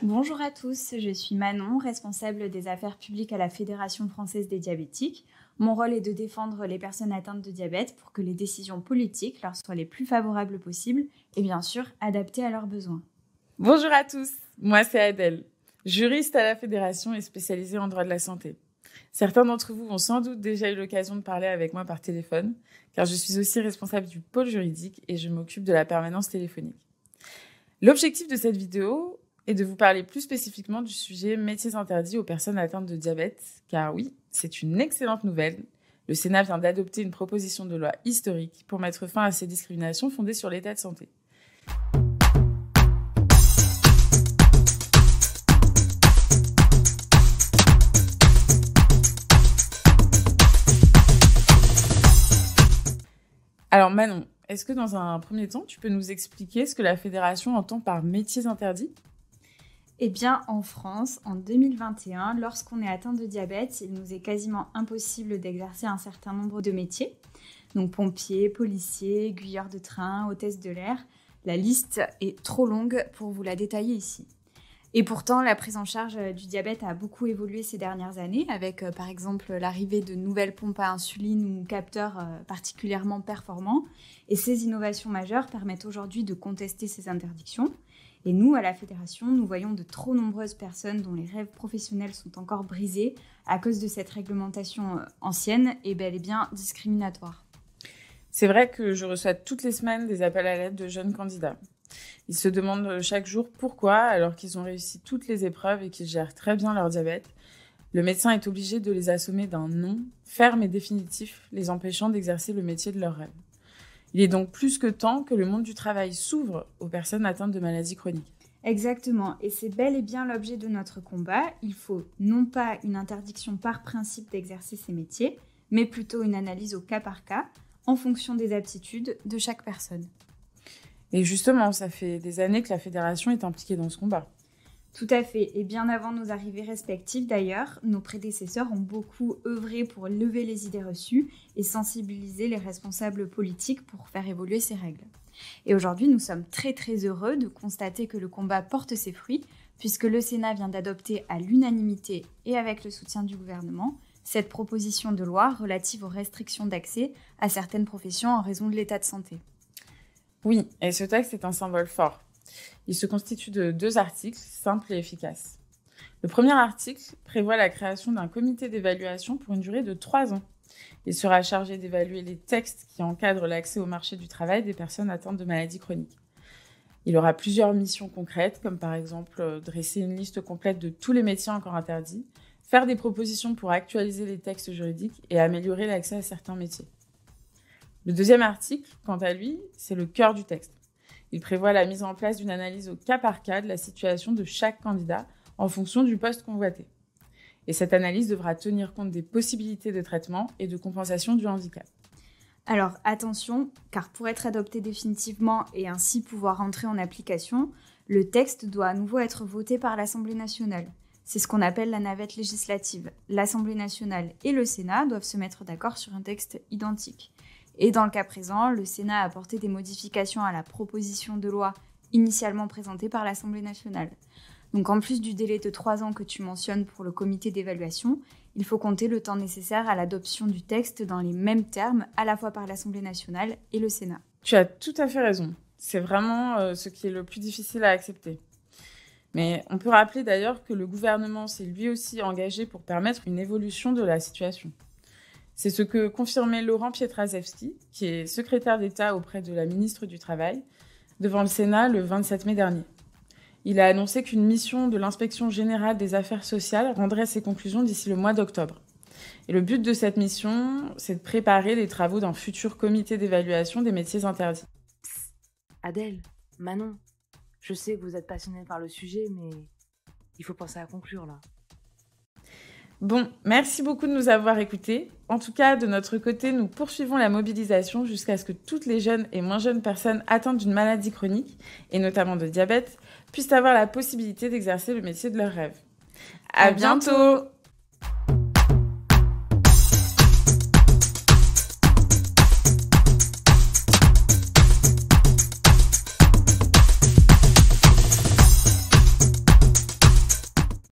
Bonjour à tous, je suis Manon, responsable des affaires publiques à la Fédération française des diabétiques. Mon rôle est de défendre les personnes atteintes de diabète pour que les décisions politiques leur soient les plus favorables possibles et bien sûr adaptées à leurs besoins. Bonjour à tous, moi c'est Adèle, juriste à la Fédération et spécialisée en droit de la santé. Certains d'entre vous ont sans doute déjà eu l'occasion de parler avec moi par téléphone, car je suis aussi responsable du pôle juridique et je m'occupe de la permanence téléphonique. L'objectif de cette vidéo est de vous parler plus spécifiquement du sujet métiers interdits aux personnes atteintes de diabète, car oui, c'est une excellente nouvelle. Le Sénat vient d'adopter une proposition de loi historique pour mettre fin à ces discriminations fondées sur l'état de santé. Alors Manon, est-ce que dans un premier temps, tu peux nous expliquer ce que la Fédération entend par métiers interdits ? Eh bien, en France, en 2021, lorsqu'on est atteint de diabète, il nous est quasiment impossible d'exercer un certain nombre de métiers. Donc pompiers, policiers, aiguilleurs de train, hôtesse de l'air. La liste est trop longue pour vous la détailler ici. Et pourtant, la prise en charge du diabète a beaucoup évolué ces dernières années, avec par exemple l'arrivée de nouvelles pompes à insuline ou capteurs particulièrement performants. Et ces innovations majeures permettent aujourd'hui de contester ces interdictions. Et nous, à la Fédération, nous voyons de trop nombreuses personnes dont les rêves professionnels sont encore brisés à cause de cette réglementation ancienne et bel et bien discriminatoire. C'est vrai que je reçois toutes les semaines des appels à l'aide de jeunes candidats. Ils se demandent chaque jour pourquoi, alors qu'ils ont réussi toutes les épreuves et qu'ils gèrent très bien leur diabète, le médecin est obligé de les assommer d'un non ferme et définitif, les empêchant d'exercer le métier de leur rêve. Il est donc plus que temps que le monde du travail s'ouvre aux personnes atteintes de maladies chroniques. Exactement, et c'est bel et bien l'objet de notre combat. Il faut non pas une interdiction par principe d'exercer ces métiers, mais plutôt une analyse au cas par cas, en fonction des aptitudes de chaque personne. Et justement, ça fait des années que la Fédération est impliquée dans ce combat. Tout à fait, et bien avant nos arrivées respectives d'ailleurs, nos prédécesseurs ont beaucoup œuvré pour lever les idées reçues et sensibiliser les responsables politiques pour faire évoluer ces règles. Et aujourd'hui, nous sommes très heureux de constater que le combat porte ses fruits, puisque le Sénat vient d'adopter à l'unanimité et avec le soutien du gouvernement cette proposition de loi relative aux restrictions d'accès à certaines professions en raison de l'état de santé. Oui, et ce texte est un symbole fort. Il se constitue de 2 articles simples et efficaces. Le premier article prévoit la création d'un comité d'évaluation pour une durée de 3 ans. Il sera chargé d'évaluer les textes qui encadrent l'accès au marché du travail des personnes atteintes de maladies chroniques. Il aura plusieurs missions concrètes, comme par exemple dresser une liste complète de tous les métiers encore interdits, faire des propositions pour actualiser les textes juridiques et améliorer l'accès à certains métiers. Le deuxième article, quant à lui, c'est le cœur du texte. Il prévoit la mise en place d'une analyse au cas par cas de la situation de chaque candidat en fonction du poste convoité. Et cette analyse devra tenir compte des possibilités de traitement et de compensation du handicap. Alors attention, car pour être adopté définitivement et ainsi pouvoir entrer en application, le texte doit à nouveau être voté par l'Assemblée nationale. C'est ce qu'on appelle la navette législative. L'Assemblée nationale et le Sénat doivent se mettre d'accord sur un texte identique. Et dans le cas présent, le Sénat a apporté des modifications à la proposition de loi initialement présentée par l'Assemblée nationale. Donc en plus du délai de 3 ans que tu mentionnes pour le comité d'évaluation, il faut compter le temps nécessaire à l'adoption du texte dans les mêmes termes, à la fois par l'Assemblée nationale et le Sénat. Tu as tout à fait raison. C'est vraiment ce qui est le plus difficile à accepter. Mais on peut rappeler d'ailleurs que le gouvernement s'est lui aussi engagé pour permettre une évolution de la situation. C'est ce que confirmait Laurent Pietraszewski, qui est secrétaire d'État auprès de la ministre du Travail, devant le Sénat le 27 mai dernier. Il a annoncé qu'une mission de l'Inspection générale des affaires sociales rendrait ses conclusions d'ici le mois d'octobre. Et le but de cette mission, c'est de préparer les travaux d'un futur comité d'évaluation des métiers interdits. Psst, Adèle, Manon, je sais que vous êtes passionnés par le sujet, mais il faut penser à conclure là. Bon, merci beaucoup de nous avoir écoutés. En tout cas, de notre côté, nous poursuivons la mobilisation jusqu'à ce que toutes les jeunes et moins jeunes personnes atteintes d'une maladie chronique, et notamment de diabète, puissent avoir la possibilité d'exercer le métier de leur rêve. À bientôt!